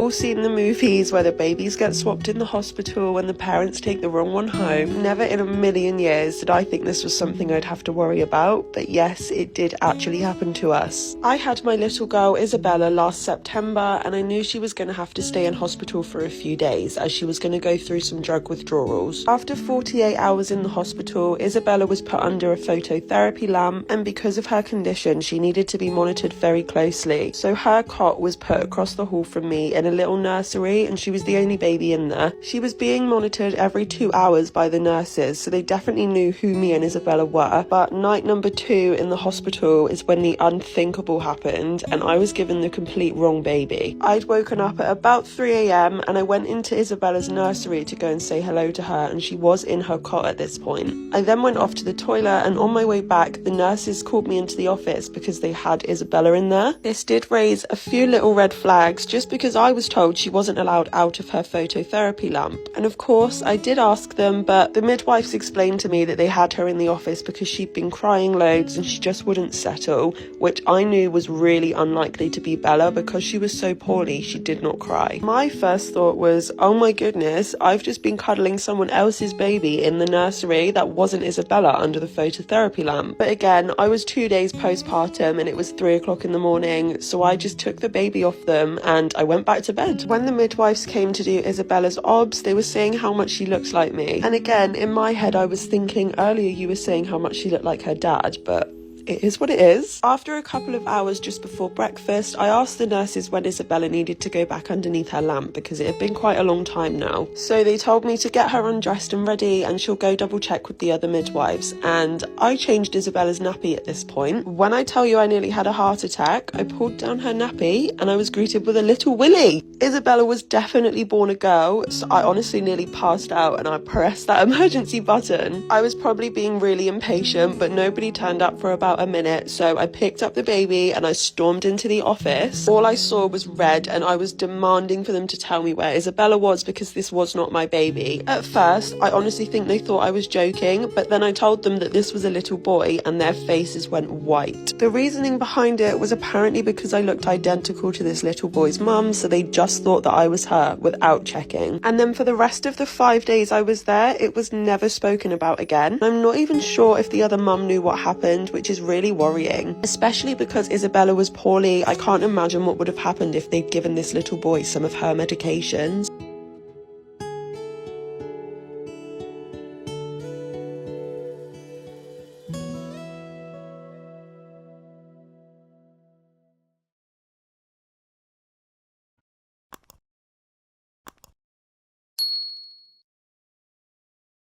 all seen the movies where the babies get swapped in the hospital and the parents take the wrong one home. Never in a million years did I think this was something I'd have to worry about, but yes, it did actually happen to us. I had my little girl Isabella last September, and I knew she was going to have to stay in hospital for a few days as she was going to go through some drug withdrawals. After 48 hours in the hospital, Isabella was put under a phototherapy lamp, and because of her condition, she needed to be monitored very closely. So her cot was put across the hall from me in a little nursery, and she was the only baby in there. She was being monitored every 2 hours by the nurses, so they definitely knew who me and Isabella were. But night number 2 in the hospital is when the unthinkable happened, and I was given the complete wrong baby. I'd woken up at about 3 a.m. and I went into Isabella's nursery to go and say hello to her, and she was in her cot at this point. I then went off to the toilet, and on my way back, the nurses called me into the office because they had Isabella in there. This did raise a few little red flags just because I was told she wasn't allowed out of her phototherapy lamp. And of course, I did ask them, but the midwives explained to me that they had her in the office because she'd been crying loads and she just wouldn't settle, which I knew was really unlikely to be Bella because she was so poorly she did not cry. My first thought was, oh my goodness, I've just been cuddling someone else's baby in the nursery that wasn't Isabella under the phototherapy lamp. But again, I was 2 days postpartum and it was 3 o'clock in the morning, so I just took the baby off them and I went back to bed. When the midwives came to do Isabella's obs, they were saying how much she looks like me. And again, in my head, I was thinking earlier you were saying how much she looked like her dad, but it is what it is. After a couple of hours just before breakfast, I asked the nurses when Isabella needed to go back underneath her lamp because it had been quite a long time now. So they told me to get her undressed and ready and she'll go double check with the other midwives. And I changed Isabella's nappy at this point. When I tell you I nearly had a heart attack, I pulled down her nappy and I was greeted with a little willy. Isabella was definitely born a girl, so I honestly nearly passed out and I pressed that emergency button. I was probably being really impatient, but nobody turned up for about a minute, so I picked up the baby and I stormed into the office. All I saw was red and I was demanding for them to tell me where Isabella was because this was not my baby. At first, I honestly think they thought I was joking, but then I told them that this was a little boy and their faces went white. The reasoning behind it was apparently because I looked identical to this little boy's mum, so they just thought that I was her without checking. And then for the rest of the 5 days I was there, it was never spoken about again. I'm not even sure if the other mum knew what happened, which is really worrying, especially because Isabella was poorly. I can't imagine what would have happened if they'd given this little boy some of her medications.